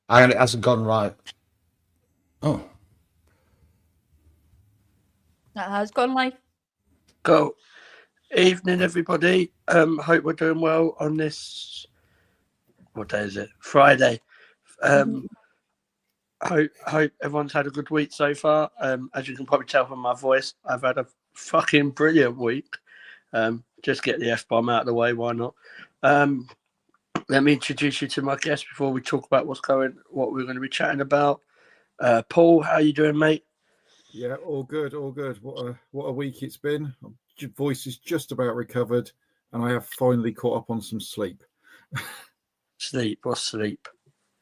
And it hasn't gone right. Oh, That has gone live. Cool. Evening, everybody. Hope we're doing well on this. What day is it? Friday. Hope everyone's had a good week so far. As you can probably tell from my voice, I've had a fucking brilliant week. Just get the F-bomb out of the way, why not? Let me introduce you to my guest before we talk about what we're going to be chatting about. Paul, how you doing, mate? yeah, all good, all good. What a week it's been. My voice is just about recovered, and I have finally caught up on some sleep. Sleep? What's sleep?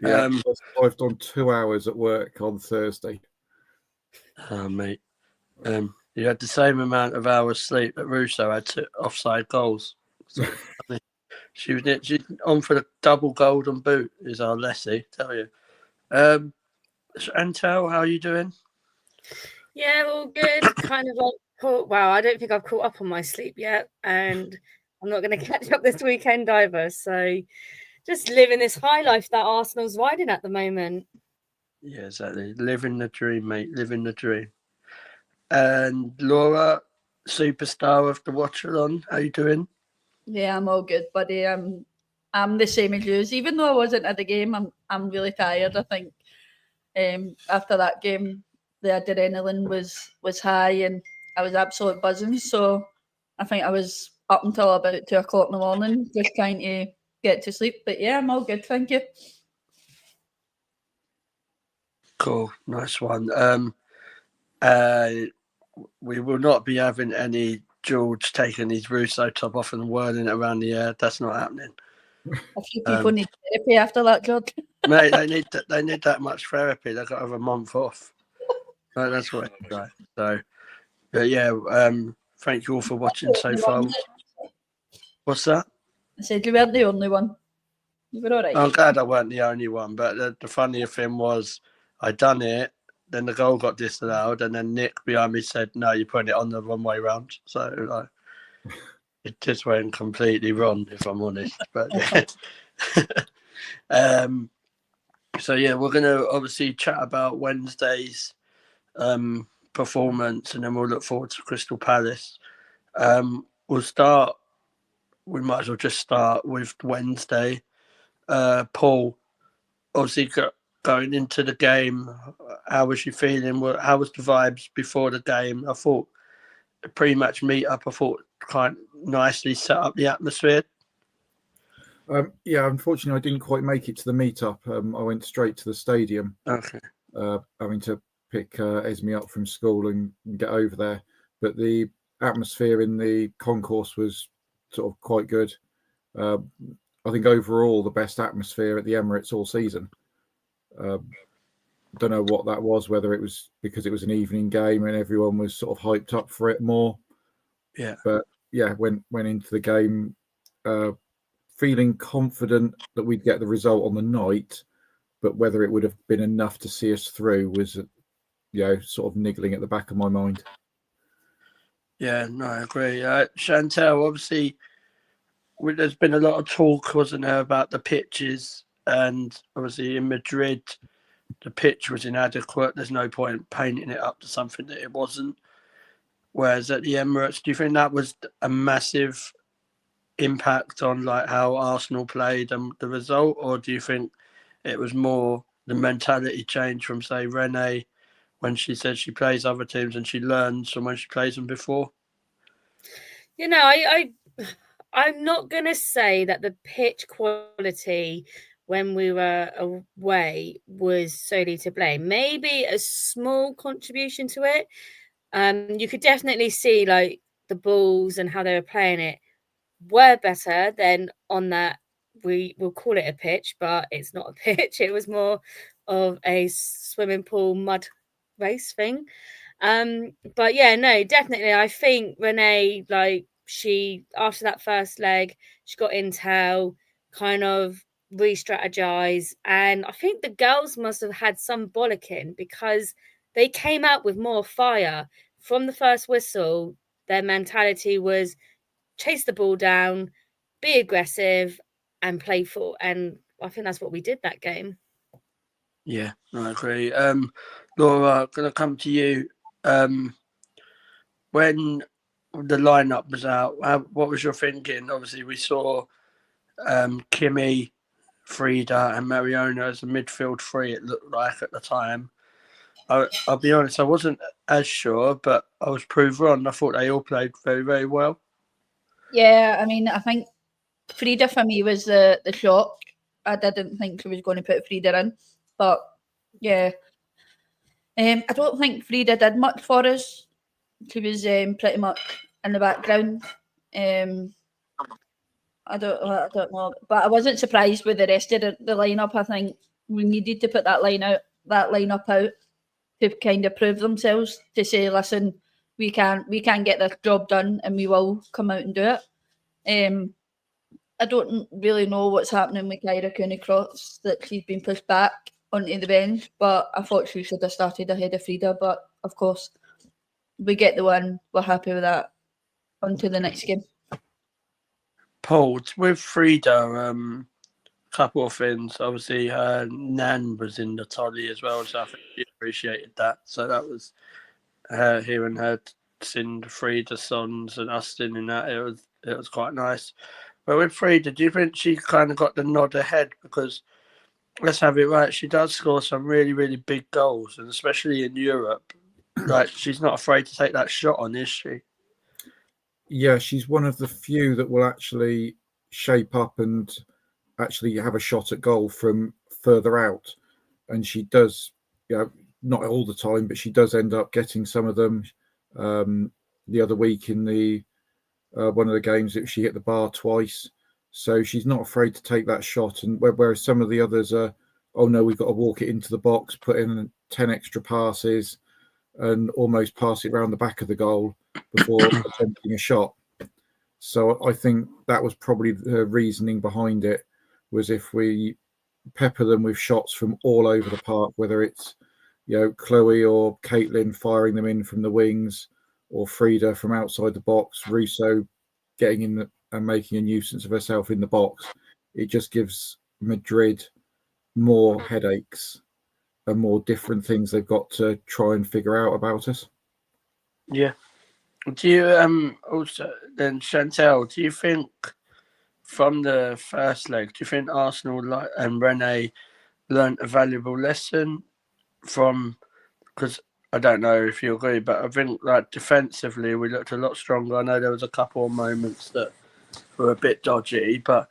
Yeah, I survived on 2 hours at work on Thursday. Oh, mate. You had the same amount of hours sleep that Russo had to offside goals. So she's on for the double golden boot, is our Leslie, tell you. Antel, how are you doing? Yeah, all good. Kind of like wow, I don't think I've caught up on my sleep yet, and I'm not going to catch up this weekend either. So just living this high life that Arsenal's riding at the moment. Yeah, exactly. Living the dream, mate. Living the dream. And Laura, superstar of the watch-along, how you doing? Yeah, I'm all good, buddy. I'm the same as you. Even though I wasn't at the game, I'm really tired. I think after that game, the adrenaline was high and I was absolutely buzzing. So I think I was up until about 2 o'clock in the morning, just trying to get to sleep. But yeah, I'm all good, thank you. Cool, nice one. We will not be having any George taking his Russo top off and whirling it around the air. That's not happening. A few people need therapy after that, George. Mate, they need that much therapy. They've got to have a month off. That's what it's like. So, but yeah, thank you all for watching so far. What's that? I said you weren't the only one. You were all right. I'm glad I weren't the only one. But the funnier thing was, I done it. Then the goal got disallowed, and then Nick behind me said, "No, you're putting it on the wrong way round." So like, it just went completely wrong, if I'm honest. But yeah. So yeah, we're gonna obviously chat about Wednesday's performance, and then we'll look forward to Crystal Palace. We'll start. We might as well just start with Wednesday. Paul, obviously going into the game, how was you feeling? How was the vibes before the game? I thought the pre-match meet-up, I thought quite nicely set up the atmosphere. Yeah, unfortunately, I didn't quite make it to the meetup. I went straight to the stadium. Okay. Having to pick Esme up from school and get over there. But the atmosphere in the concourse was sort of quite good. I think overall the best atmosphere at the Emirates all season. Don't know what that was, whether it was because it was an evening game and everyone was sort of hyped up for it more. Yeah. But yeah, went into the game feeling confident that we'd get the result on the night, but whether it would have been enough to see us through was, sort of niggling at the back of my mind. Yeah, no, I agree. Chantel, obviously, there's been a lot of talk, wasn't there, about the pitches, and obviously in Madrid, the pitch was inadequate. There's no point painting it up to something that it wasn't. Whereas at the Emirates, do you think that was a massive impact on like how Arsenal played and the result, or do you think it was more the mentality change from, say, Renee when she said she plays other teams and she learns from when she plays them before? You know, I'm not going to say that the pitch quality when we were away was solely to blame. Maybe a small contribution to it. You could definitely see like the balls and how they were playing it were better than on that. We will call it a pitch, but it's not a pitch. It was more of a swimming pool mud race thing. But yeah, no, definitely. I think Renee, like, she, after that first leg, she got intel, kind of re-strategize, and I think the girls must have had some bollocking because they came out with more fire from the first whistle. Their mentality was chase the ball down, be aggressive and playful, and I think that's what we did that game. Yeah, I agree. Laura, going to come to you. When the lineup was out, what was your thinking? Obviously, we saw Kimmy, Frida, and Mariona as a midfield three. It looked like at the time. I'll be honest, I wasn't as sure, but I was proved wrong. I thought they all played very, very well. Yeah, I mean, I think Frida for me was the shock. I didn't think she was going to put Frida in, but yeah. I don't think Frida did much for us. She was pretty much in the background. I don't know, but I wasn't surprised with the rest of the lineup. I think we needed to put that lineup out to kind of prove themselves, to say, listen, we can get this job done, and we will come out and do it. I don't really know what's happening with Kyra Cooney-Cross, that she's been pushed back onto the bench, but I thought she should have started ahead of Frida. But of course, we get the win. We're happy with that. On to the next game. Paul, with Frida, couple of things. Obviously, her nan was in the toddy as well, so I think she appreciated that. So that was her hearing her sing Frida songs and us singing that. It was quite nice. But with Frida, do you think she kind of got the nod ahead? Because let's have it right, she does score some really, really big goals, and especially in Europe, like she's not afraid to take that shot on, is she? Yeah, she's one of the few that will actually shape up and actually have a shot at goal from further out. And she does, not all the time, but she does end up getting some of them. The other week in the one of the games, she hit the bar twice. So she's not afraid to take that shot. And whereas some of the others are, oh no, we've got to walk it into the box, put in 10 extra passes and almost pass it around the back of the goal before attempting a shot. So I think that was probably the reasoning behind it, was if we pepper them with shots from all over the park, whether it's Chloe or Caitlin firing them in from the wings, or Frida from outside the box, Russo getting in and making a nuisance of herself in the box, it just gives Madrid more headaches and more different things they've got to try and figure out about us. Yeah. Do you also then, Chantel, do you think from the first leg, do you think Arsenal and Renee learnt a valuable lesson from, because I don't know if you agree, but I think like defensively we looked a lot stronger. I know there was a couple of moments that were a bit dodgy, but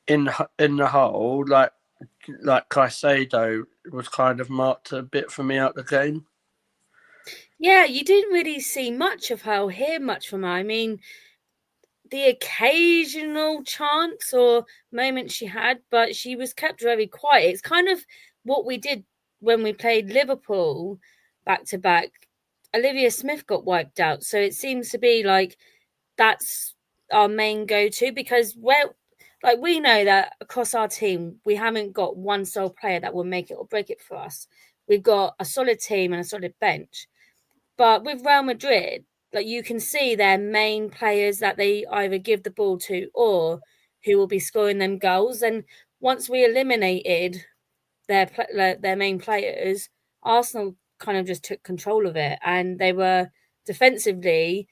in the whole, like Caicedo was kind of marked a bit for me out the game. Yeah, you didn't really see much of her or hear much from her. I mean, the occasional chance or moment she had, but she was kept very quiet. It's kind of what we did when we played Liverpool back to back. Olivia Smith got wiped out, so it seems to be like that's our main go-to, because we know that across our team we haven't got one sole player that will make it or break it for us. We've got a solid team and a solid bench. But with Real Madrid, like, you can see their main players that they either give the ball to or who will be scoring them goals. And once we eliminated their main players, Arsenal kind of just took control of it, and they were defensively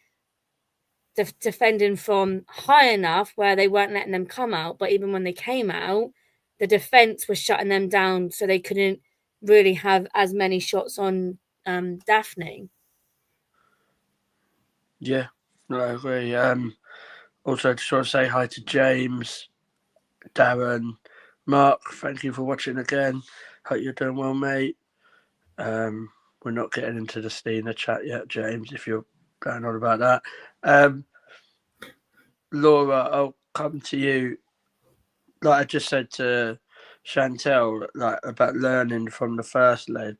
defending from high enough where they weren't letting them come out. But even when they came out, the defense was shutting them down, so they couldn't really have as many shots on Daphne. Yeah, no, I agree. Also, just want to say hi to James, Darren, Mark. Thank you for watching again. Hope you're doing well, mate. We're not getting into the Steiner chat yet, James, if you're going on about that. Laura, I'll come to you. Like I just said to Chantel, like about learning from the first leg.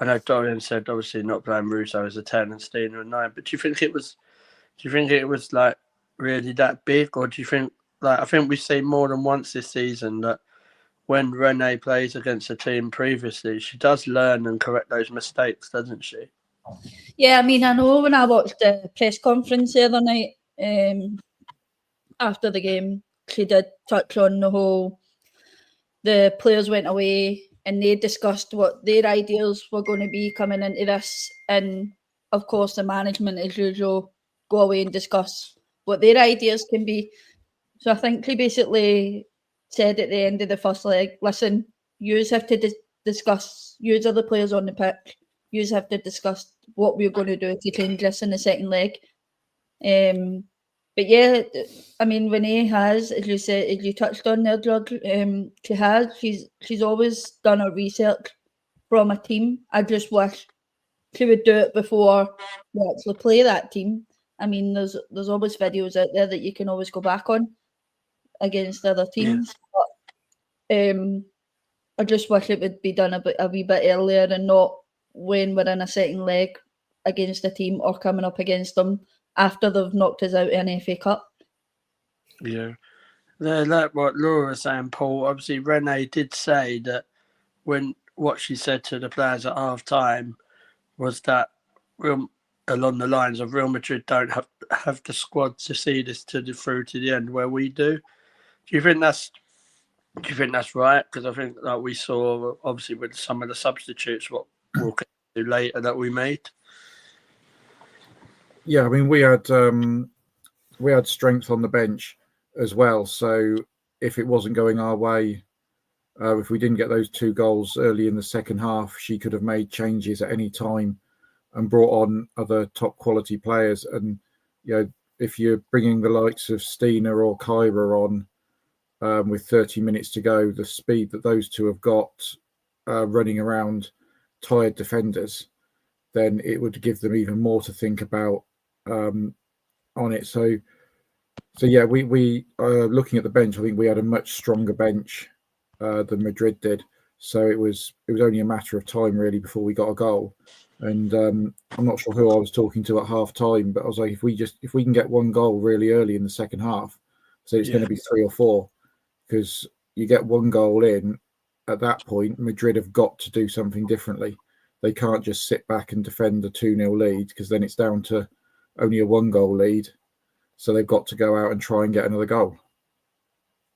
I know Dorian said obviously not playing Russo as a 10 and Steiner a 9, but do you think it was like really that big, or do you think, like, I think we've seen more than once this season that when Renee plays against a team previously, she does learn and correct those mistakes, doesn't she? Yeah, I mean, I know when I watched the press conference the other night after the game, she did touch on the players went away and they discussed what their ideas were going to be coming into this. And of course, the management, as usual, go away and discuss what their ideas can be. So I think he basically said at the end of the first leg, listen, yous have to discuss, yous are the players on the pitch, yous have to discuss what we're going to do to change this in the second leg. But yeah, I mean, Renee has, as you said, as you touched on there, George, she's always done her research from a team. I just wish she would do it before we actually play that team. I mean, there's always videos out there that you can always go back on against other teams. Yeah. But I just wish it would be done a wee bit earlier and not when we're in a second leg against a team or coming up against them after they've knocked us out in FA Cup. Yeah. Like what Laura was saying, Paul, obviously Renee did say that what she said to the players at half time was that along the lines of Real Madrid don't have the squad to see this through to the end where we do. Do you think that's right? Because I think like we saw obviously with some of the substitutes what we'll get to later that we made. Yeah, I mean we had strength on the bench as well. So if it wasn't going our way, if we didn't get those 2 goals early in the second half, she could have made changes at any time and brought on other top quality players. And if you're bringing the likes of Stina or Kyra on with 30 minutes to go, the speed that those two have got running around tired defenders, then it would give them even more to think about on it. So yeah, we looking at the bench, I think we had a much stronger bench than Madrid did. So it was only a matter of time really before we got a goal. And I'm not sure who I was talking to at half time, but I was like, if we can get 1 goal really early in the second half, so it's going to be 3 or 4, because you get 1 goal in, at that point, Madrid have got to do something differently. They can't just sit back and defend a 2-0 lead, because then it's down to only a 1 goal lead. So they've got to go out and try and get another goal.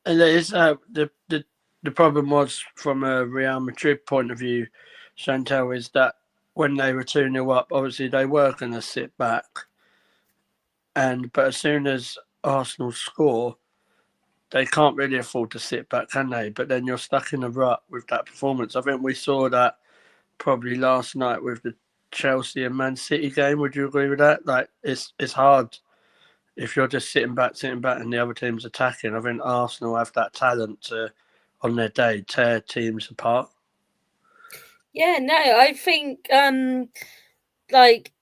And there is the problem was from a Real Madrid point of view, Chantal, is that when they were 2-0 up, obviously they were going to sit back. But as soon as Arsenal score, they can't really afford to sit back, can they? But then you're stuck in a rut with that performance. I think we saw that probably last night with the Chelsea and Man City game. Would you agree with that? Like it's hard if you're just sitting back and the other team's attacking. I think Arsenal have that talent to, on their day, tear teams apart. Yeah, no, I think like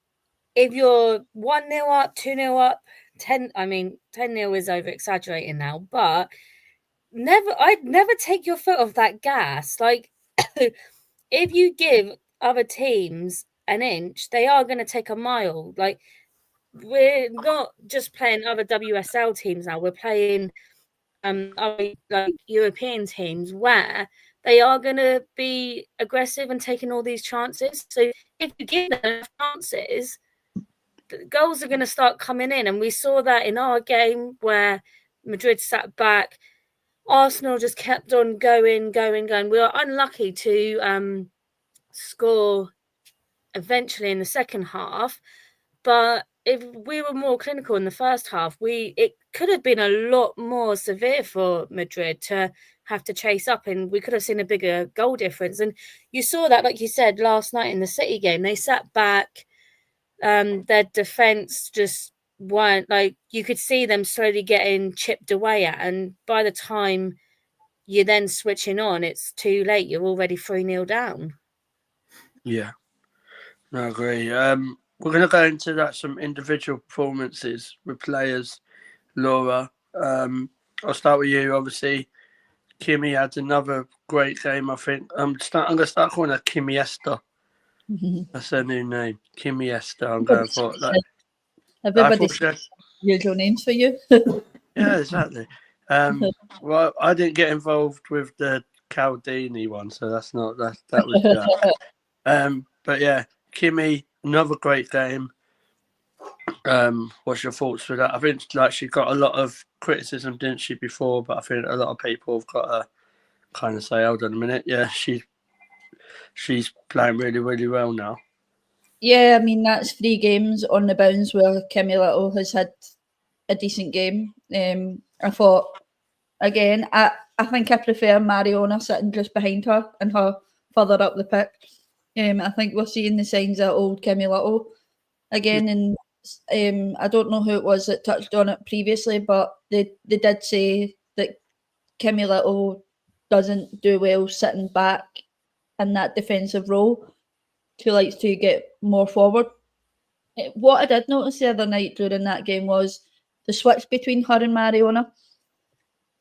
if you're 1-0 up, 2-0 up, 10-0 is over exaggerating now, but I'd never take your foot off that gas. Like if you give other teams an inch, they are going to take a mile. Like we're not just playing other WSL teams now, we're playing other, like European teams where they are going to be aggressive and taking all these chances. So if you give them chances, the goals are going to start coming in. And we saw that in our game where Madrid sat back. Arsenal just kept on going. We were unlucky to score eventually in the second half. But if we were more clinical in the first half, it could have been a lot more severe for Madrid to have to chase up, and we could have seen a bigger goal difference. And you saw that, like you said, last night in the City game. They sat back. Their defence just weren't, like, you could see them slowly getting chipped away at. And by the time you're then switching on, it's too late. You're already 3-0 down. Yeah, I agree. We're going to go into some individual performances with players. Laura, I'll start with you. Obviously, Kimmy had another great game, I think. I'm going to start calling her Kimmy Esther. That's her new name, Kimmy Esther. I'm going for that. Everybody's usual names for you. Yeah, exactly. Well, I didn't get involved with the Caldini one, so that was that. But yeah, Kimmy, another great game. What's your thoughts with that? I think she got a lot of criticism, didn't she, before? But I think a lot of people have got to kind of say, hold on a minute. Yeah, she she's playing really, really well now. Yeah, I mean, that's 3 games on the bounce where Kimmy Little has had a decent game. I thought, again, I think I prefer Mariona sitting just behind her and her further up the pitch. I think we're seeing the signs of old Kimmy Little again, and I don't know who it was that touched on it previously, but they did say that Kimmy Little doesn't do well sitting back in that defensive role. She likes to get more forward. What I did notice the other night during that game was the switch between her and Mariona.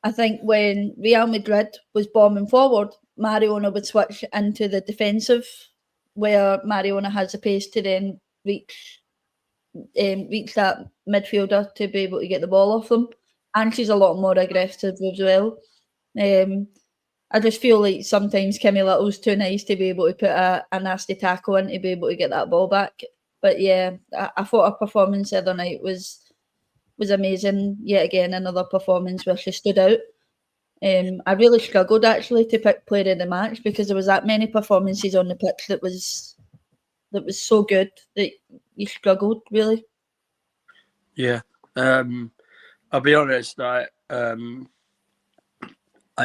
I think when Real Madrid was bombing forward, Mariona would switch into the defensive, where Mariona has the pace to then reach that midfielder to be able to get the ball off them, and she's a lot more aggressive as well. I just feel like sometimes Kimmy Little's too nice to be able to put a nasty tackle in to be able to get that ball back. But yeah, I thought her performance the other night was amazing. Yet again, another performance where she stood out. I really struggled actually to pick player of the match because there was that many performances on the pitch that was so good that you struggled really. Yeah, I'll be honest. I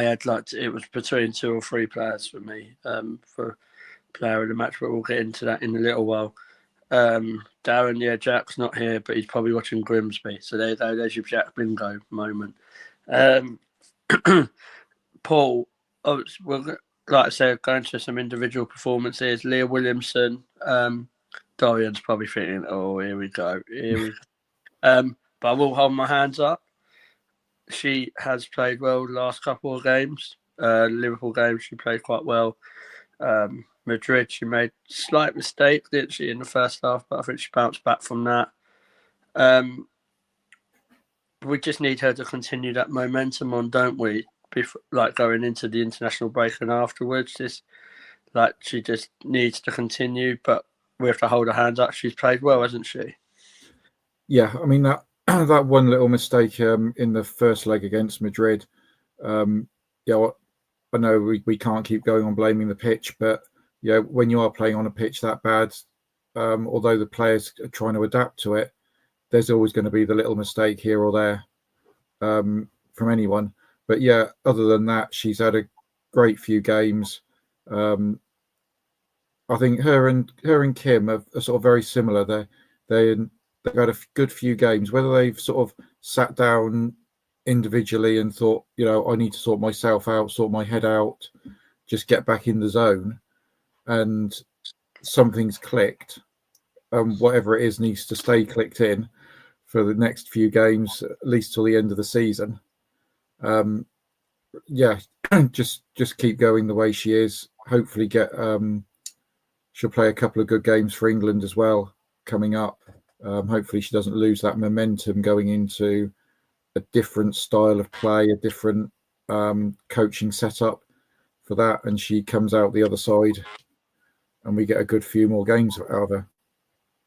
had it was between 2 or 3 players for me for player of the match, but we'll get into that in a little while. Darren, yeah, Jack's not here, but he's probably watching Grimsby. So there you go. There's your Jack bingo moment. Paul, well, like I said, going to some individual performances. Leah Williamson. Dorian's probably thinking, "Oh, here we go." But I will hold my hands up. She has played well the last couple of games. Liverpool games, she played quite well. Madrid, she made a slight mistake, didn't she, in the first half, but I think she bounced back from that. We just need her to continue that momentum on, don't we? Like going into the international break and afterwards. She just needs to continue, but we have to hold her hands up. She's played well, hasn't she? Yeah, I mean that one little mistake in the first leg against Madrid. I know we can't keep going on blaming the pitch, but when you are playing on a pitch that bad, although the players are trying to adapt to it, there's always going to be the little mistake here or there from anyone. But yeah, other than that, she's had a great few games. I think her and Kim are sort of very similar. They've had a good few games, whether they've sort of sat down individually and thought, I need to sort myself out, sort my head out, just get back in the zone, and something's clicked. Whatever it is needs to stay clicked in for the next few games, at least till the end of the season. Just keep going the way she is. Hopefully she'll play a couple of good games for England as well coming up. Hopefully she doesn't lose that momentum going into a different style of play, a different coaching setup for that, and she comes out the other side and we get a good few more games out of her.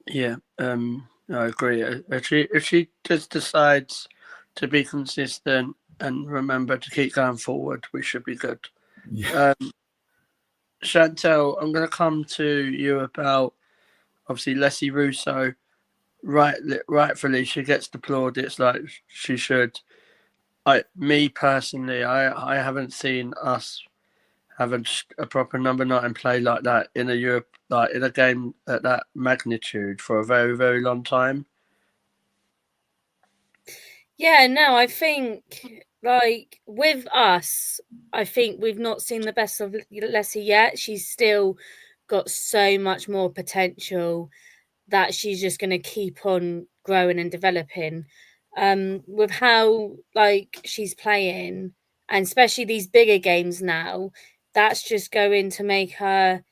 Yeah, I agree. If she just decides to be consistent and remember to keep going forward, we should be good. Yeah. Chantel, I'm going to come to you about obviously Leslie Russo. Rightfully, she gets the plaudits like she should. Me personally, I haven't seen us having a proper number 9 play like that in a game at that magnitude for a very, very long time. Yeah, no, I think with us, I think we've not seen the best of Leslie yet. She's still got so much more potential that she's just going to keep on growing and developing. With how she's playing, and especially these bigger games now, that's just going to make her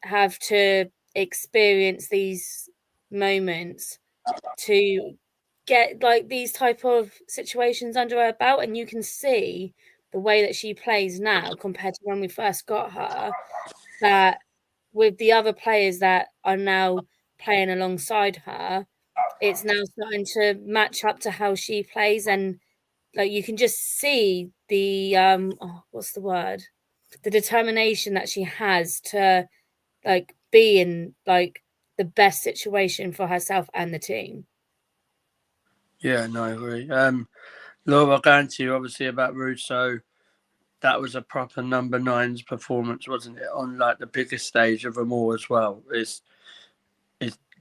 have to experience these moments to get these type of situations under her belt. And you can see the way that she plays now compared to when we first got her, that with the other players that are now playing alongside her, it's now starting to match up to how she plays. And you can just see the what's the word? the determination that she has to like be in like the best situation for herself and the team. Yeah, no, I agree. Laura, going to you obviously about Russo. That was a proper number 9's performance, wasn't it? On like the biggest stage of them all as well. It's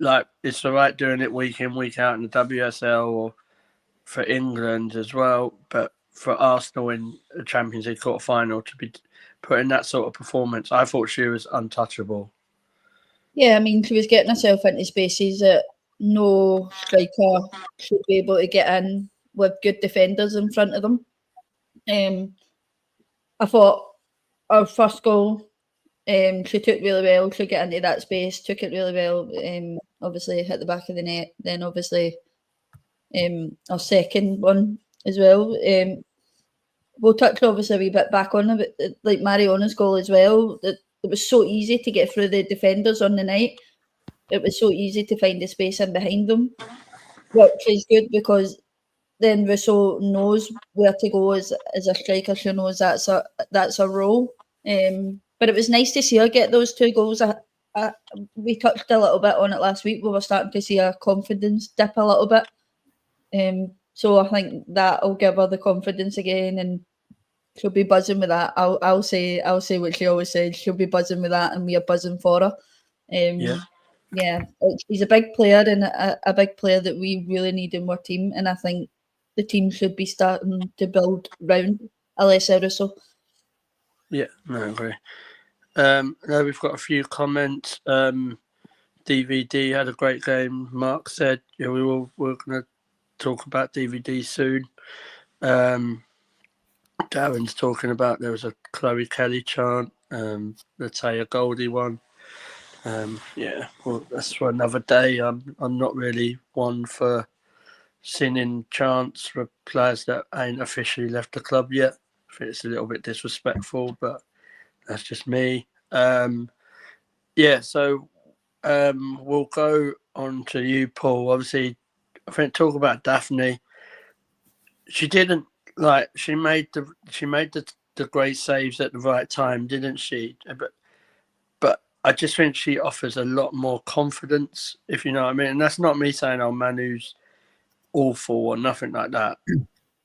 like it's all right doing it week in, week out in the WSL or for England as well, but for Arsenal in the Champions League quarter final to be putting that sort of performance, I thought she was untouchable. Yeah, I mean, she was getting herself into spaces that no striker should be able to get in with good defenders in front of them. I thought our first goal, she took really well. She got into that space, took it really well. Obviously hit the back of the net. Then obviously, our second one as well. We'll touch obviously a wee bit back on it, like Mariona's goal as well. It was so easy to get through the defenders on the night. It was so easy to find the space in behind them, which is good because then Russo knows where to go as a striker. She knows that's a role. But it was nice to see her get those 2 goals. We touched a little bit on it last week. We were starting to see her confidence dip a little bit. So I think that'll give her the confidence again, and she'll be buzzing with that. I'll say what she always said. She'll be buzzing with that, and we are buzzing for her. Yeah, she's a big player and a big player that we really need in our team, and I think the team should be starting to build round Alessia Russo. Yeah, no, I agree. Now we've got a few comments. DVD had a great game. Mark said, yeah, we're going to talk about DVD soon. Darren's talking about there was a Chloe Kelly chant, the Taya Goldie one. Yeah, well, that's for another day. I'm not really one for singing chants for players that ain't officially left the club yet. I think it's a little bit disrespectful, but that's just me. Yeah, so we'll go on to you, Paul. Obviously, I think talk about Daphne. She didn't she made the great saves at the right time, didn't she? But I just think she offers a lot more confidence, if you know what I mean. And that's not me saying, oh, Manu's awful or nothing like that.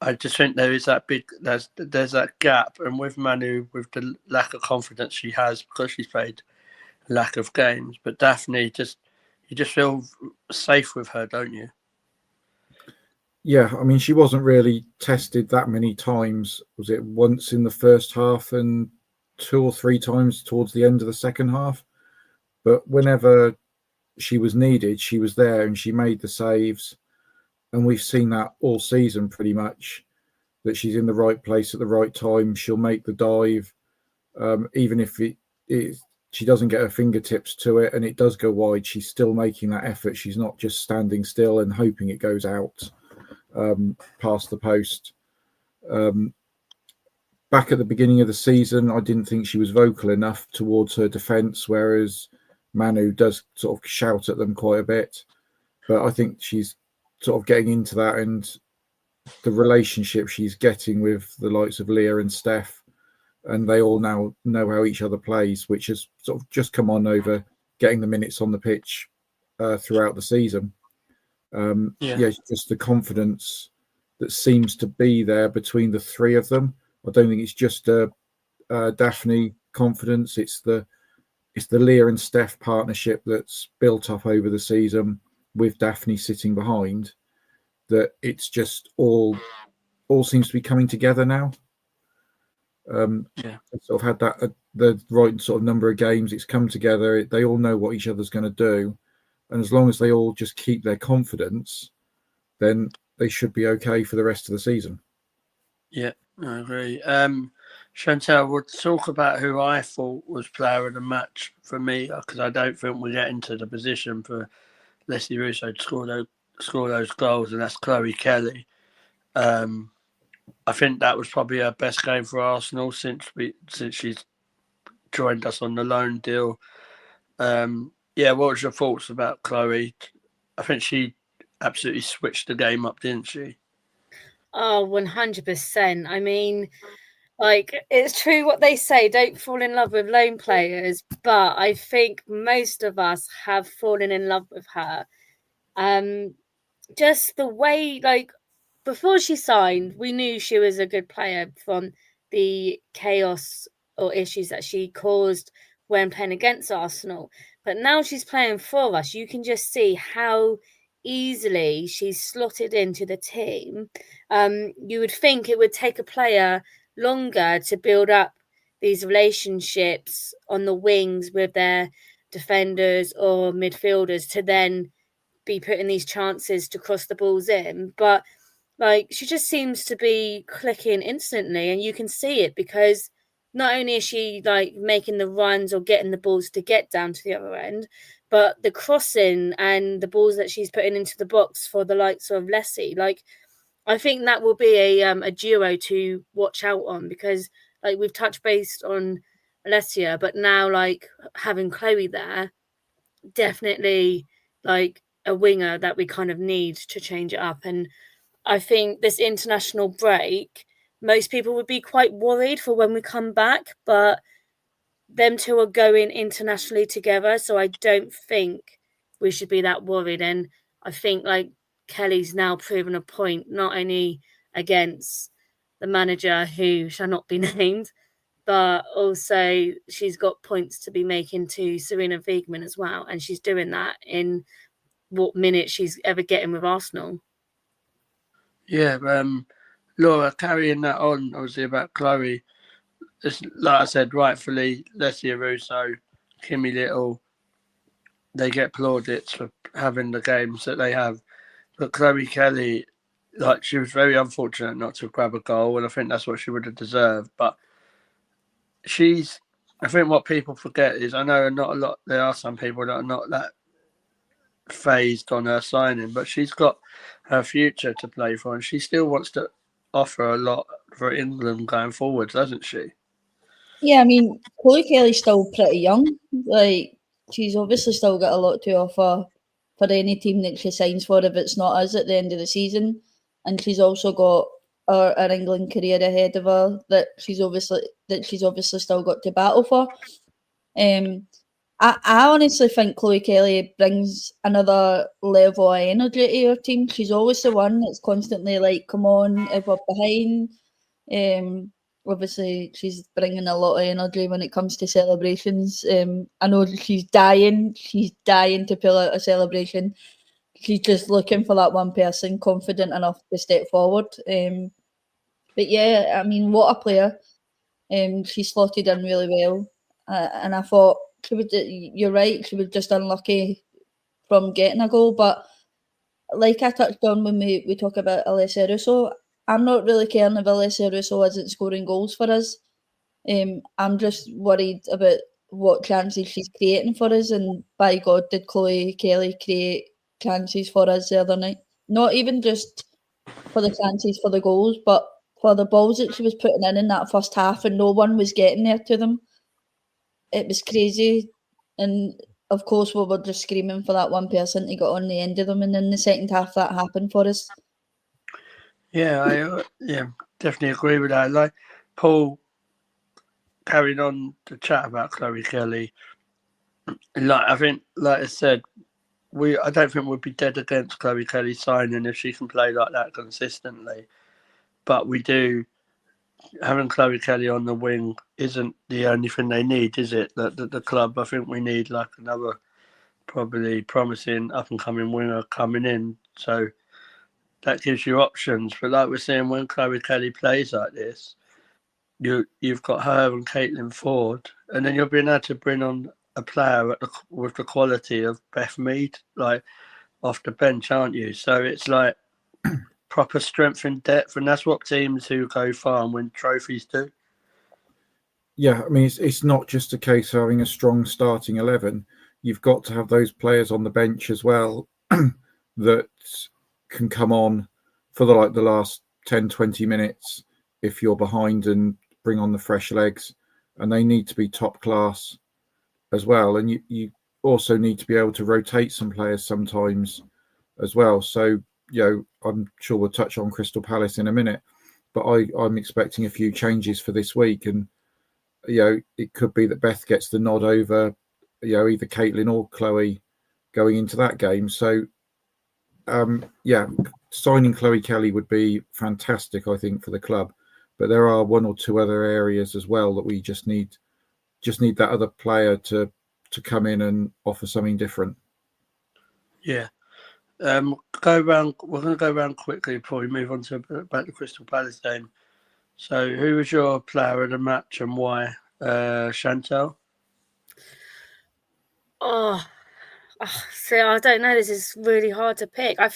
I just think there is that there's that gap, and with Manu, with the lack of confidence she has because she's played a lack of games. But Daphne, you just feel safe with her, don't you? Yeah, I mean, she wasn't really tested that many times. Was it once in the first half and 2 or 3 times towards the end of the second half? But whenever she was needed, she was there and she made the saves. And we've seen that all season pretty much, that she's in the right place at the right time. She'll make the dive, even if she doesn't get her fingertips to it and it does go wide, she's still making that effort. She's not just standing still and hoping it goes out past the post. Back at the beginning of the season, I didn't think she was vocal enough towards her defence, whereas Manu does sort of shout at them quite a bit. But I think she's sort of getting into that, and the relationship she's getting with the likes of Leah and Steph, and they all now know how each other plays, which has sort of just come on over getting the minutes on the pitch throughout the season. Just the confidence that seems to be there between the 3 of them. I don't think it's just a Daphne confidence. It's the Leah and Steph partnership that's built up over the season with Daphne sitting behind, that it's just all seems to be coming together now. Sort of had that the right sort of number of games. It's come together. They all know what each other's going to do, and as long as they all just keep their confidence, then they should be okay for the rest of the season. Yeah, I agree. Chantal, we'll talk about who I thought was player of the match for me, because I don't think we get into the position for Leslie Russo to score those goals, and that's Chloe Kelly. I think that was probably her best game for Arsenal since she's joined us on the loan deal. What was your thoughts about Chloe? I think she absolutely switched the game up, didn't she? Oh, 100%. I mean, Like, it's true what they say, don't fall in love with loan players, but I think most of us have fallen in love with her. Just the way, like, before she signed, we knew she was a good player from the chaos or issues that she caused when playing against Arsenal. But now she's playing for us, you can just see how easily she's slotted into the team. You would think it would take a player longer to build up these relationships on the wings with their defenders or midfielders to then be putting these chances to cross the balls in. But like, she just seems to be clicking instantly, and you can see it because not only is she like making the runs or getting the balls to get down to the other end, but the crossing and the balls that she's putting into the box for the likes of Leslie. Like, I think that will be a duo to watch out on, because like we've touched base on Alessia, but now like having Chloe there, definitely like a winger that we kind of need to change it up. And I think this international break, most people would be quite worried for when we come back, but them two are going internationally together, so I don't think we should be that worried. And I think like Kelly's now proven a point, not only against the manager who shall not be named, but also she's got points to be making to Serena Wiegman as well, and she's doing that in what minute she's ever getting with Arsenal. Yeah, Laura, carrying that on, obviously, about Chloe, it's, like I said, rightfully, Leslie Russo, Kimmy Little, they get plaudits for having the games that they have. But Chloe Kelly, like, she was very unfortunate not to grab a goal, and I think that's what she would have deserved. But I think what people forget is, I know there are some people that are not that phased on her signing, but she's got her future to play for, and she still wants to offer a lot for England going forward, doesn't she? Yeah, I mean, Chloe Kelly's still pretty young. Like, she's obviously still got a lot to offer for any team that she signs for if it's not us at the end of the season. And she's also got her England career ahead of her that she's obviously still got to battle for. I honestly think Chloe Kelly brings another level of energy to her team. She's always the one that's constantly like, come on, if we're behind. Obviously, she's bringing a lot of energy when it comes to celebrations. I know she's dying to pull out a celebration. She's just looking for that one person confident enough to step forward. But yeah, I mean, what a player. She slotted in really well. And I thought, you're right, she was just unlucky from getting a goal. But like I touched on when we talk about Alessia Russo, I'm not really caring if Alessia Russo isn't scoring goals for us. I'm just worried about what chances she's creating for us. And by God, did Chloe Kelly create chances for us the other night? Not even just for the chances for the goals, but for the balls that she was putting in that first half, and no one was getting there to them. It was crazy. And of course, we were just screaming for that one person to get on the end of them. And in the second half, that happened for us. Yeah, I definitely agree with that. Like Paul, carrying on the chat about Chloe Kelly, like I think, like I said, I don't think we'd be dead against Chloe Kelly signing if she can play like that consistently. But we do, having Chloe Kelly on the wing isn't the only thing they need, is it? The club, I think we need like another probably promising up and coming winger coming in. So that gives you options. But like we're saying, when Chloe Kelly plays like this, you've got her and Caitlin Ford, and then you're being able to bring on a player with the quality of Beth Mead, like off the bench, aren't you? So it's like proper strength and depth, and that's what teams who go far and win trophies do. Yeah, I mean, it's not just a case of having a strong starting 11. You've got to have those players on the bench as well that can come on for the last 10, 20 minutes if you're behind and bring on the fresh legs. And they need to be top class as well. And you also need to be able to rotate some players sometimes as well. So, I'm sure we'll touch on Crystal Palace in a minute. but I'm expecting a few changes for this week, and it could be that Beth gets the nod over either Caitlin or Chloe going into that game. So signing Chloe Kelly would be fantastic, I think, for the club. But there are one or two other areas as well that we just need that other player to come in and offer something different. Yeah. We're going to go around quickly before we move on to about the Crystal Palace game. So, who was your player of the match and why? Chantal? See, I don't know. This is really hard to pick. I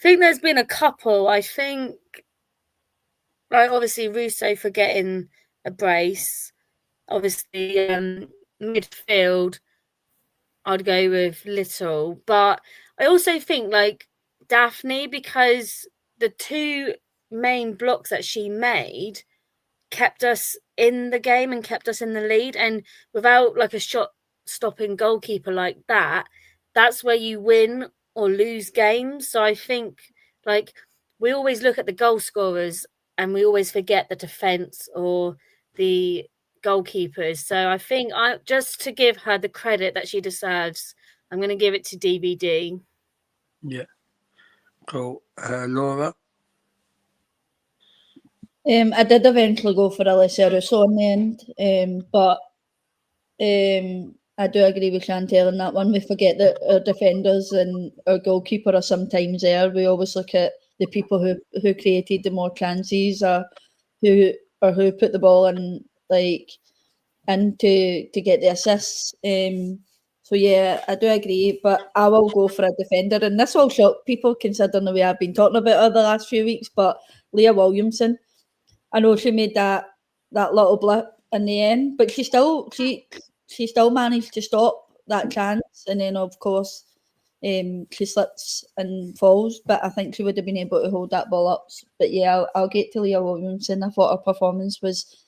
think there's been a couple. I think, like, obviously Russo for getting a brace. Obviously, midfield, I'd go with Little. But I also think, like, Daphne, because the two main blocks that she made kept us in the game and kept us in the lead. And without, like, a shot-stopping goalkeeper like that, that's where you win or lose games. So I think, like, we always look at the goal scorers and we always forget the defence or the goalkeepers. So I think, just to give her the credit that she deserves, I'm going to give it to DVD. Yeah. Cool. Laura? I did eventually go for Alessia Russo in the end, but I do agree with Chantal on that one. We forget that our defenders and our goalkeeper are sometimes there. We always look at the people who created the more chances or who put the ball in to get the assists. So yeah, I do agree, but I will go for a defender, and this will shock people considering the way I've been talking about her the last few weeks. But Leah Williamson, I know she made that little blip in the end, but she still managed to stop that chance, and then of course she slips and falls. But I think she would have been able to hold that ball up. But yeah, I'll get to Leah Williamson. I thought her performance was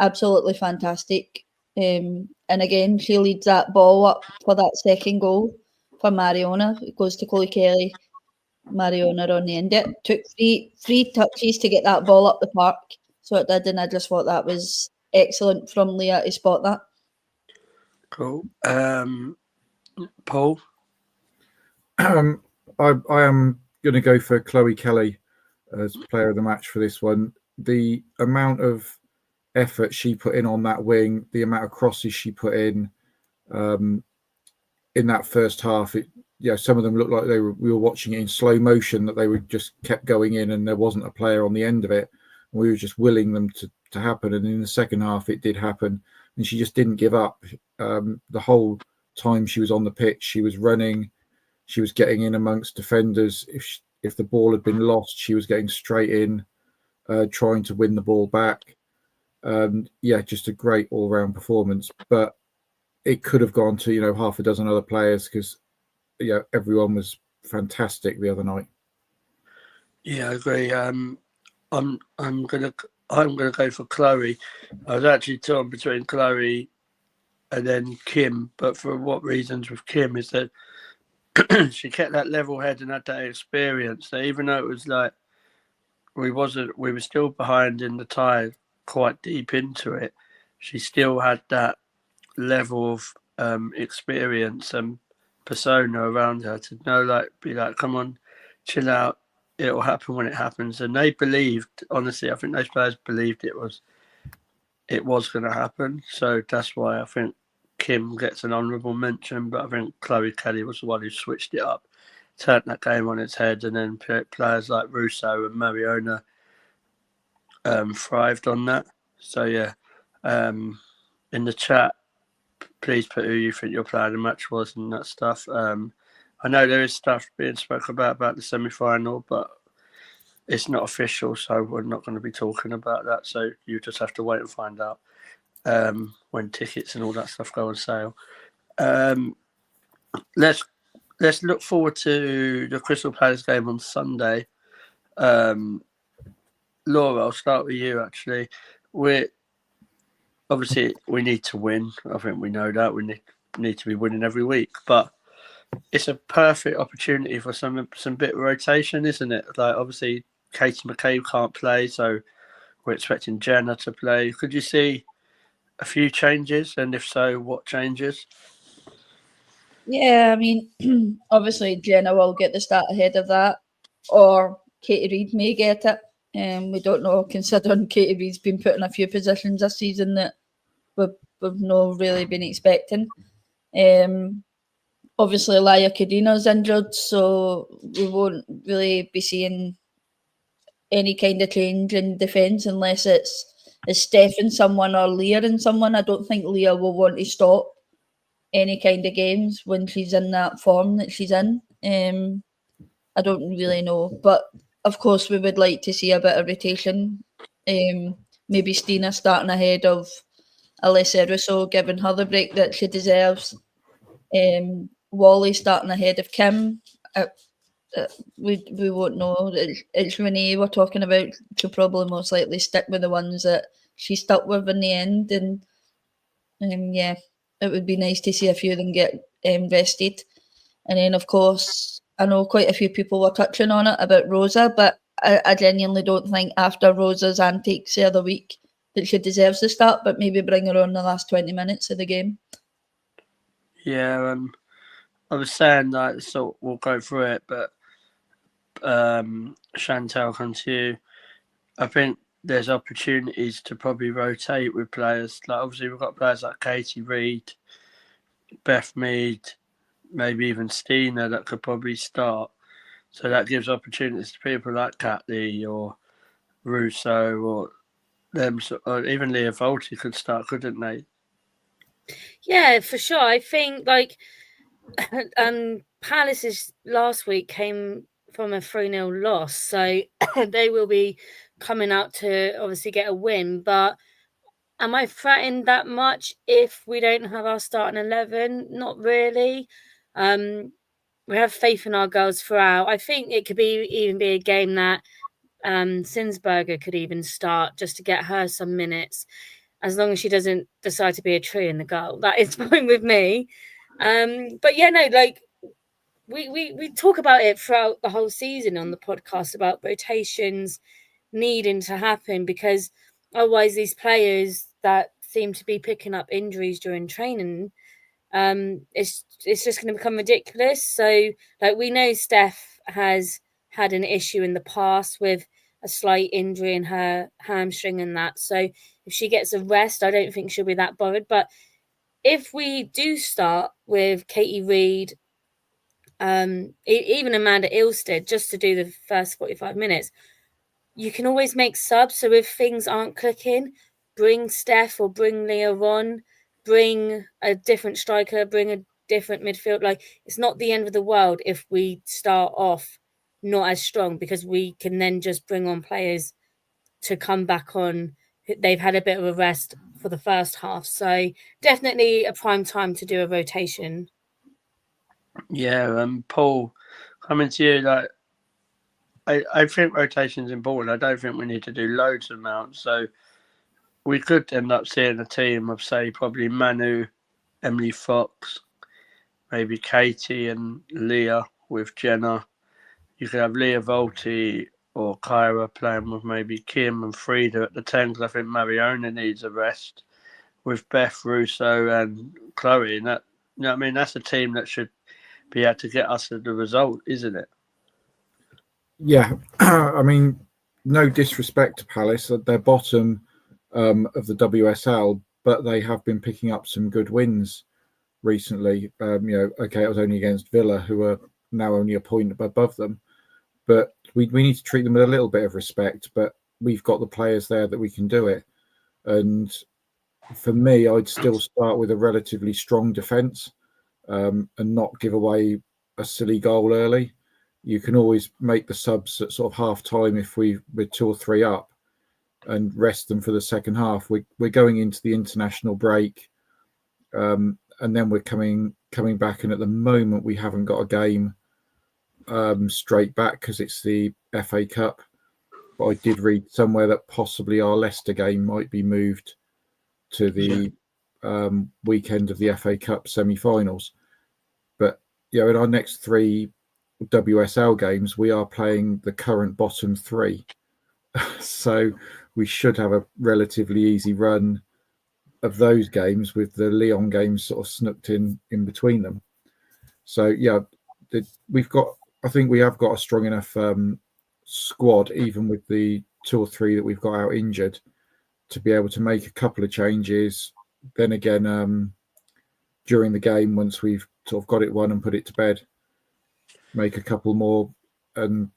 absolutely fantastic. And again, she leads that ball up for that second goal for Mariona. It goes to Chloe Kelly. Mariona on the end. It took three touches to get that ball up the park. So it did, and I just thought that was excellent from Leah to spot that. Cool. Paul? I am going to go for Chloe Kelly as player of the match for this one. The amount of effort she put in on that wing, the amount of crosses she put in that first half, some of them looked like we were watching it in slow motion, that they were just kept going in and there wasn't a player on the end of it. We were just willing them to happen. And in the second half, it did happen. And she just didn't give up. The whole time she was on the pitch, she was running. She was getting in amongst defenders. If the ball had been lost, she was getting straight in, trying to win the ball back. Just a great all-round performance. But it could have gone to half a dozen other players because everyone was fantastic the other night. Yeah, I agree. I'm gonna go for Chloe. I was actually torn between Chloe and then Kim, but for what reasons with Kim is that she kept that level head and had that experience. So even though it was like we were still behind in the tie, quite deep into it, she still had that level of experience and persona around her to know, be like, come on, chill out, it'll happen when it happens. And they believed, honestly, I think those players believed it was going to happen. So that's why I think Kim gets an honourable mention, but I think Chloe Kelly was the one who switched it up, turned that game on its head, and then players like Russo and Mariona thrived on that. So yeah, in the chat, please put who you think your player of the match was and that stuff. I know there is stuff being spoken about the semi-final, but it's not official, so we're not going to be talking about that. So you just have to wait and find out when tickets and all that stuff go on sale. Let's look forward to the Crystal Palace game on Sunday. Laura, I'll start with you. Actually, obviously we need to win. I think we know that we need to be winning every week, but it's a perfect opportunity for some bit of rotation, isn't it? Like, obviously Katie McCabe can't play, so we're expecting Jenna to play. Could you see a few changes? And if so, what changes? Yeah, I mean, obviously Jenna will get the start ahead of that, or Katie Reid may get it. We don't know, considering Katie Reid's been put in a few positions this season that we've not really been expecting. Obviously, Laia Cadino's injured, so we won't really be seeing any kind of change in defence unless it's Steph in someone or Leah in someone. I don't think Leah will want to stop any kind of games when she's in that form that she's in. I don't really know, but of course we would like to see a bit of rotation. Maybe Stina starting ahead of Alessia Russo, giving her the break that she deserves. Wally starting ahead of Kim. We won't know. It's Renee we're talking about. She'll probably most likely stick with the ones that she stuck with in the end, and yeah, it would be nice to see a few of them get vested. And then, of course, I know quite a few people were touching on it about Rosa, but I genuinely don't think after Rosa's antics the other week that she deserves to start, but maybe bring her on the last 20 minutes of the game. Yeah, I was saying that, so we'll go through it, but Chantal, come to you. I think there's opportunities to probably rotate with players. Like obviously we've got players like Katie Reid, Beth Mead, maybe even Stina that could probably start. So that gives opportunities to people like Catley or Russo or them, or even Leah Volti could start, couldn't they? Yeah, for sure. I think like Palace's last week came from a 3-0 loss, so they will be coming out to obviously get a win. But am I threatened that much if we don't have our starting 11? Not really. We have faith in our girls throughout. I think it could even be a game that Sinsberger could even start just to get her some minutes, as long as she doesn't decide to be a tree in the goal. That is fine with me. But yeah, no, like we talk about it throughout the whole season on the podcast about rotations needing to happen, because otherwise these players that seem to be picking up injuries during training, it's just going to become ridiculous. So like we know Steph has had an issue in the past with a slight injury in her hamstring and that. So if she gets a rest, I don't think she'll be that bothered. But if we do start with Katie Reid, even Amanda Ilstead, just to do the first 45 minutes, you can always make subs. So if things aren't clicking, bring Steph or bring Leah on, bring a different striker, bring a different midfield. Like, it's not the end of the world if we start off not as strong, because we can then just bring on players to come back on. They've had a bit of a rest for the first half. So definitely a prime time to do a rotation. Yeah, Paul, coming to you, like I think rotation's important. I don't think we need to do loads of amounts. So we could end up seeing a team of, say, probably Manu, Emily Fox, maybe Katie and Leah with Jenna. You could have Leah Volti or Kyra playing with maybe Kim and Frida at the 10, because I think Mariona needs a rest, with Beth, Russo and Chloe. And that, you know what I mean? That's a team that should be able to get us the result, isn't it? Yeah, I mean, no disrespect to Palace, they're bottom of the WSL, but they have been picking up some good wins recently. Okay, it was only against Villa, who are now only a point above them, but we need to treat them with a little bit of respect. But we've got the players there that we can do it. And for me, I'd still start with a relatively strong defence and not give away a silly goal early. You can always make the subs at sort of half time if we're 2 or 3 up, and rest them for the second half. We're going into the international break, and then we're coming back. And at the moment, we haven't got a game straight back because it's the FA Cup. But I did read somewhere that possibly our Leicester game might be moved to the weekend of the FA Cup semi-finals. But in our next 3, WSL games, we are playing the current bottom 3. So we should have a relatively easy run of those games, with the Lyon games sort of snooked in between them. So yeah, I think we have got a strong enough squad, even with the 2 or 3 that we've got out injured, to be able to make a couple of changes. Then again, during the game, once we've sort of got it won and put it to bed, make a couple more, and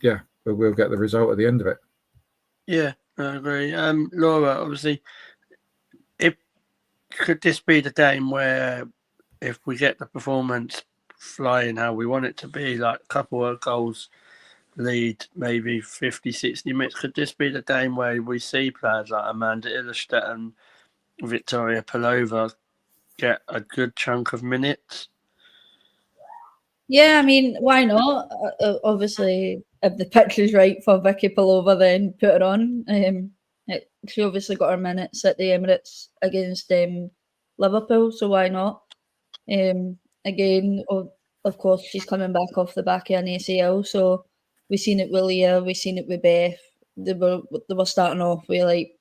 yeah, we'll get the result at the end of it. Yeah, I agree. Laura, obviously, could this be the game where, if we get the performance flying how we want it to be, like a couple of goals lead, maybe 50, 60 minutes, could this be the game where we see players like Amanda Illerstedt and Victoria Pelova get a good chunk of minutes? Yeah, I mean, why not? Obviously, if the pitch is right for Vicky Pelova, then put her on. She obviously got her minutes at the Emirates against Liverpool, so why not? Again, of course, she's coming back off the back of an ACL, so we've seen it with Leah, we've seen it with Beth. They were starting off with like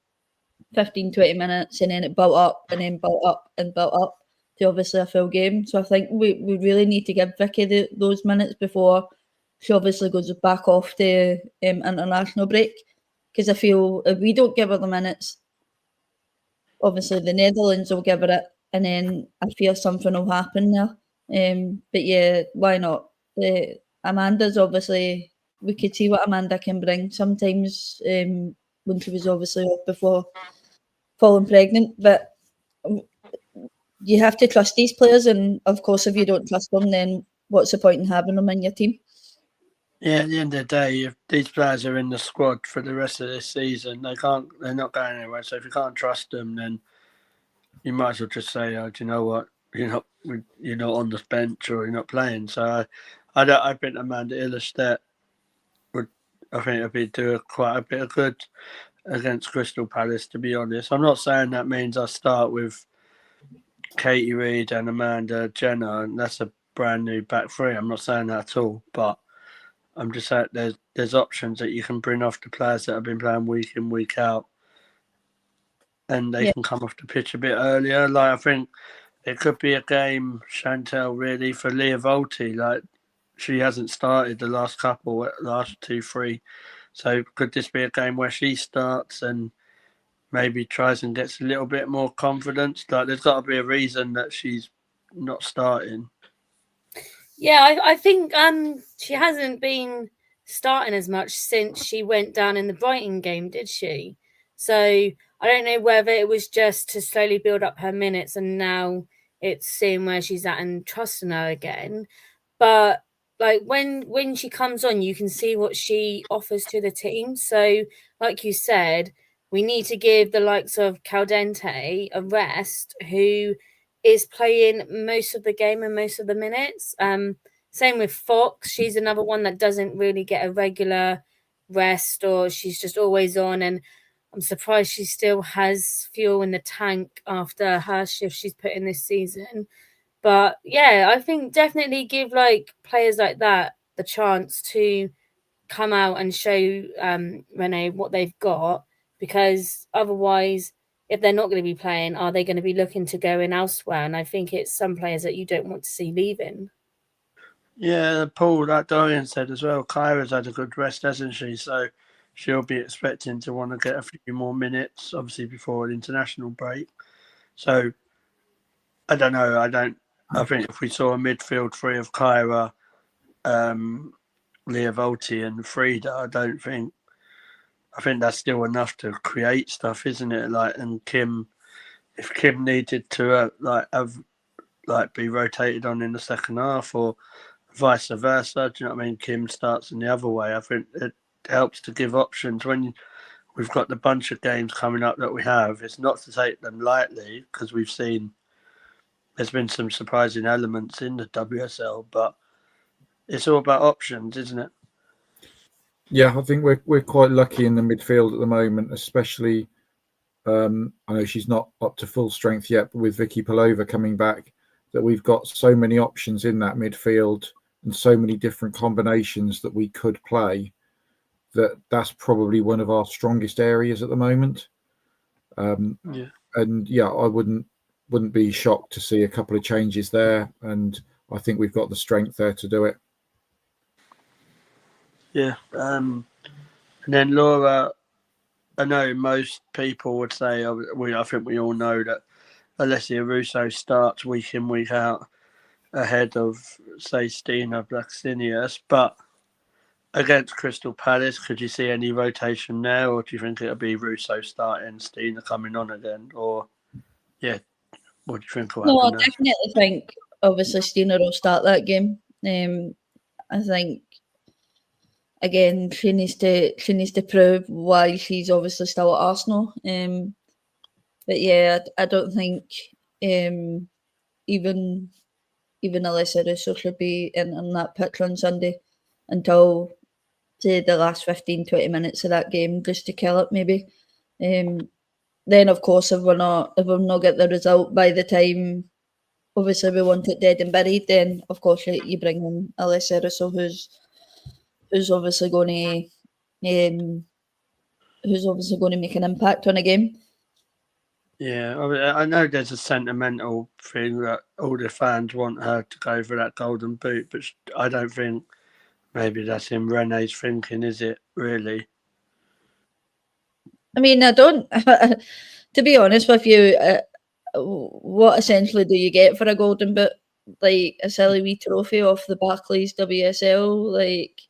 15, 20 minutes, and then it built up and then built up and built up to obviously a full game. So I think we really need to give Vicky those minutes before she obviously goes back off the international break. Because I feel if we don't give her the minutes, obviously the Netherlands will give her it, and then I fear something will happen there. But yeah, why not? Amanda's obviously, we could see what Amanda can bring sometimes when she was obviously off before falling pregnant, but you have to trust these players, and of course if you don't trust them, then what's the point in having them in your team? Yeah, at the end of the day, if these players are in the squad for the rest of this season, they're not going anywhere. So if you can't trust them, then you might as well just say, "Oh, do you know what? You're not on the bench, or you're not playing." So I think Amanda Illerstedt would do quite a bit of good against Crystal Palace, to be honest. I'm not saying that means I start with Katie Reid and Amanda Jenner, and that's a brand new back 3. I'm not saying that at all, but I'm just saying there's options that you can bring off the players that have been playing week in, week out, and they can come off the pitch a bit earlier. Like, I think it could be a game, Chantel, really, for Rea Volti. Like, she hasn't started the last 2, 3. So could this be a game where she starts and maybe tries and gets a little bit more confidence? Like, there's got to be a reason that she's not starting. Yeah, I think she hasn't been starting as much since she went down in the Brighton game, did she? So I don't know whether it was just to slowly build up her minutes, and now it's seeing where she's at and trusting her again. But like when she comes on, you can see what she offers to the team. So like you said, we need to give the likes of Caldente a rest, who is playing most of the game and most of the minutes. Same with Fox. She's another one that doesn't really get a regular rest, or she's just always on. And I'm surprised she still has fuel in the tank after her shift she's put in this season. But yeah, I think definitely give like players like that the chance to come out and show Renee what they've got, because otherwise, if they're not going to be playing, are they going to be looking to go in elsewhere? And I think it's some players that you don't want to see leaving. Yeah, Paul, like Dorian said as well, Kyra's had a good rest, hasn't she? So she'll be expecting to want to get a few more minutes, obviously, before an international break. So I don't know. I think if we saw a midfield 3 of Kyra, Rea Volti and Frida, I think that's still enough to create stuff, isn't it? Like, and if Kim needed to be rotated on in the second half, or vice versa, do you know what I mean? Kim starts in the other way. I think it helps to give options when we've got the bunch of games coming up that we have. It's not to take them lightly, because we've seen there's been some surprising elements in the WSL, but it's all about options, isn't it? Yeah, I think we're quite lucky in the midfield at the moment, especially. I know she's not up to full strength yet, but with Vicky Pelova coming back, that we've got so many options in that midfield and so many different combinations that we could play, that's probably one of our strongest areas at the moment. And yeah, I wouldn't be shocked to see a couple of changes there, and I think we've got the strength there to do it. Yeah. And then Laura, I know most people would say, I think we all know that Alessia Russo starts week in, week out ahead of, say, Stina Blackstenius, but against Crystal Palace, could you see any rotation there, or do you think it'll be Russo starting, Stina coming on again, or yeah, what do you think will happen? No, I there? definitely think obviously Steiner will start that game. I think again she needs to prove why she's obviously still at Arsenal. But yeah, I don't think even Alessia Russo should be in that pitch on Sunday until say the last 15-20 minutes of that game, just to kill it maybe. Then of course if we're not get the result by the time obviously we want it dead and buried, then of course you bring in Alessia Russo who's obviously going to make an impact on a game. Yeah, I know there's a sentimental thing that all the fans want her to go for that golden boot, but I don't think maybe that's in Rene's thinking, is it, really? I mean, I don't, to be honest with you, what essentially do you get for a golden boot? Like a silly wee trophy off the Barclays WSL, like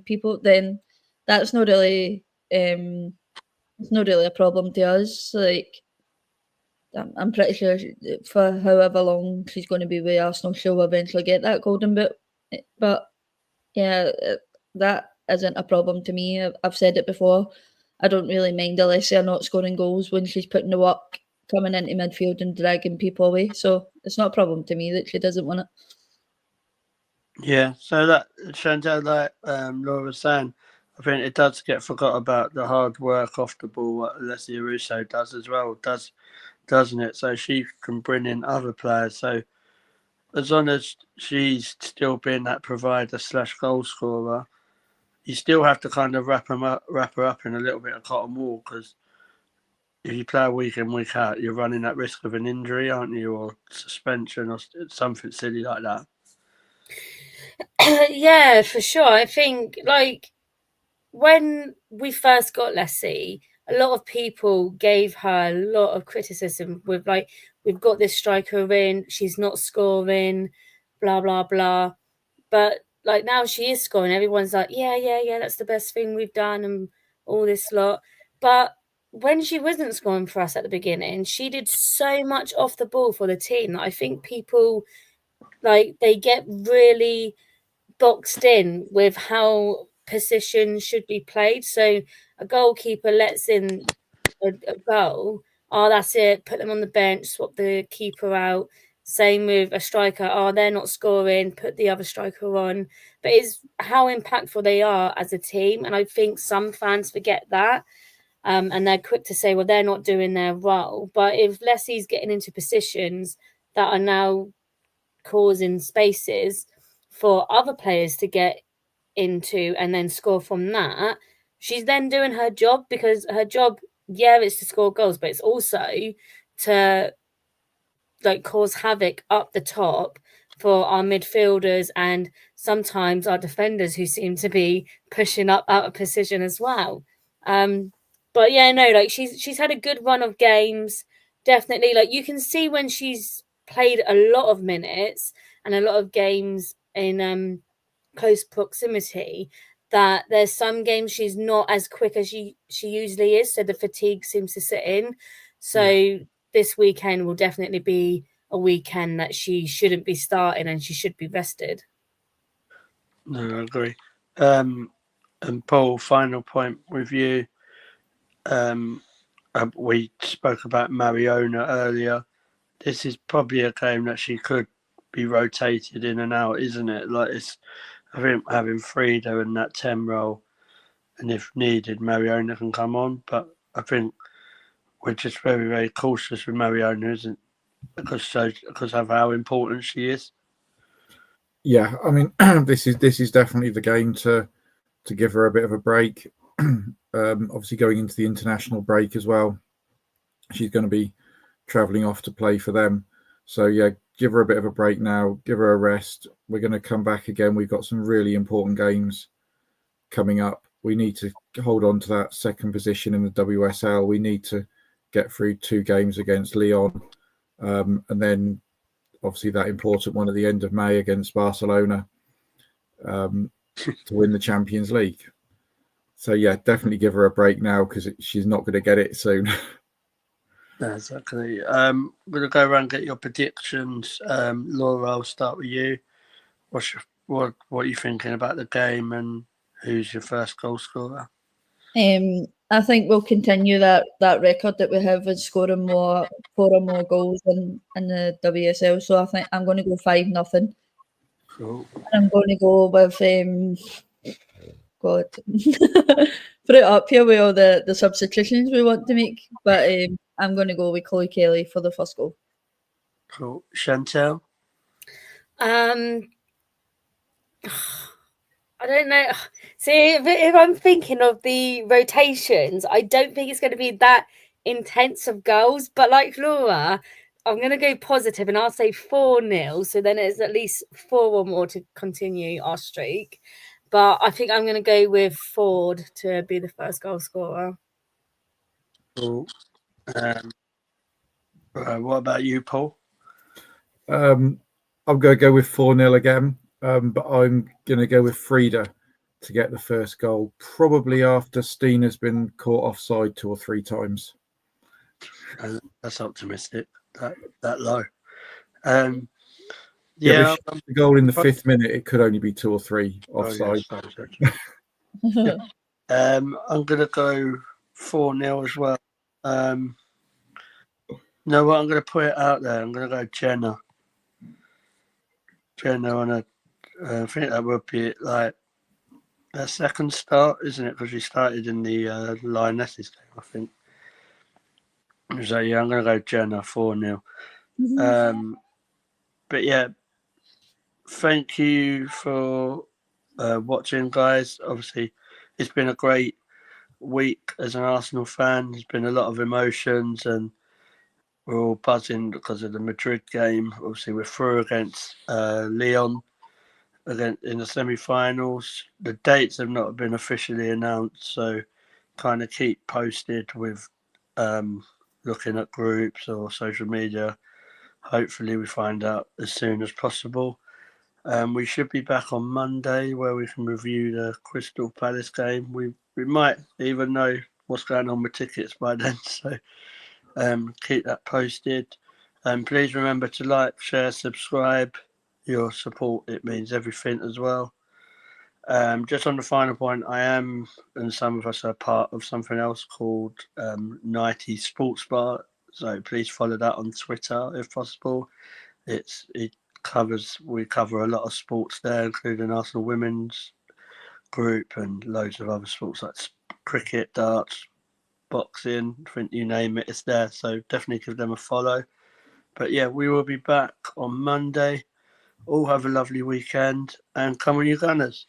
people, then that's not really, it's not really a problem to us. Like, I'm pretty sure for however long she's going to be with Arsenal, she'll eventually get that golden boot. But yeah, that isn't a problem to me. I've said it before. I don't really mind Alessia not scoring goals when she's putting the work, coming into midfield and dragging people away. So it's not a problem to me that she doesn't want it. Yeah, so that Chantal, like Laura was saying, I think it does get forgot about the hard work off the ball what Alessia Russo does as well, doesn't it? So she can bring in other players. So as long as she's still being that provider / goal scorer, you still have to kind of wrap her up in a little bit of cotton wool, because if you play week in, week out, you're running that risk of an injury, aren't you, or suspension or something silly like that. Yeah, for sure. I think like when we first got Leslie, a lot of people gave her a lot of criticism with like, we've got this striker in, she's not scoring, blah, blah, blah. But like now she is scoring. Everyone's like, yeah, that's the best thing we've done and all this lot. But when she wasn't scoring for us at the beginning, she did so much off the ball for the team that I think people like they get really boxed in with how positions should be played. So a goalkeeper lets in a goal. Oh, that's it. Put them on the bench, swap the keeper out. Same with a striker. Oh, they're not scoring. Put the other striker on. But it's how impactful they are as a team. And I think some fans forget that. And they're quick to say, well, they're not doing their role. But if Leslie's getting into positions that are now causing spaces for other players to get into and then score from that, she's then doing her job, because her job, yeah, it's to score goals, but it's also to like cause havoc up the top for our midfielders and sometimes our defenders who seem to be pushing up out of position as well. But yeah, no, like she's had a good run of games. Definitely, like you can see when she's played a lot of minutes and a lot of games in close proximity, that there's some games she's not as quick as she usually is, so the fatigue seems to sit in. So this weekend will definitely be a weekend that she shouldn't be starting and she should be rested. No, I agree. And Paul, final point with you. We spoke about Mariona earlier. This is probably a game that she could be rotated in and out, isn't it? Like I think having Frida in that 10 role, and if needed, Mariona can come on. But I think we're just very, very cautious with Mariona, isn't it? Because of how important she is. Yeah, I mean, this is definitely the game to give her a bit of a break. Obviously, going into the international break as well, she's going to be travelling off to play for them. So yeah, give her a bit of a break now. Give her a rest. We're going to come back again. We've got some really important games coming up. We need to hold on to that second position in the WSL. We need to get through 2 games against Lyon, and then obviously that important one at the end of May against Barcelona to win the Champions League. So yeah, definitely give her a break now because she's not going to get it soon. Exactly. I'm going to go around and get your predictions. Laura, I'll start with you. What are you thinking about the game, and who's your first goal scorer? I think we'll continue that record that we have of scoring 4 or more goals in the WSL. So I think I'm going to go 5-0. Cool. I'm going to go with God, put it up here with all the substitutions we want to make. But I'm going to go with Chloe Kelly for the first goal. Cool. Chantel? I don't know. See, if I'm thinking of the rotations, I don't think it's going to be that intense of goals. But like Laura, I'm going to go positive and I'll say 4-0. So then it's at least 4 or more to continue our streak. But I think I'm going to go with Ford to be the first goal scorer. Cool. What about you, Paul? I'm going to go with 4-0 again, but I'm going to go with Frida to get the first goal, probably after Stina's been caught offside 2 or 3 times. That's optimistic. That low. Yeah, but if the goal in the 5th minute, it could only be 2 or 3 offside. I'm going to go 4-0 as well. No, what I'm going to put it out there. I'm going to go Jenna. I think that would be like a second start, isn't it? Because she started in the Lionesses game, I think. So yeah, I'm going to go Jenna 4-0. But yeah, thank you for watching, guys. Obviously, it's been a great week as an Arsenal fan. There's been a lot of emotions, and we're all buzzing because of the Madrid game. Obviously, we're through against Lyon in the semi-finals. The dates have not been officially announced, so kind of keep posted with looking at groups or social media. Hopefully we find out as soon as possible. We should be back on Monday where we can review the Crystal Palace game. We might even know what's going on with tickets by then, so keep that posted. Please remember to like, share, subscribe. Your support, it means everything as well. Just on the final point, I am, and some of us are part of something else called 90 Sports Bar. So please follow that on Twitter if possible. We cover a lot of sports there, including Arsenal women's group and loads of other sports like cricket, darts, boxing. I think you name it, it's there. So definitely give them a follow. But yeah, we will be back on Monday. All have a lovely weekend and come on, you Gunners.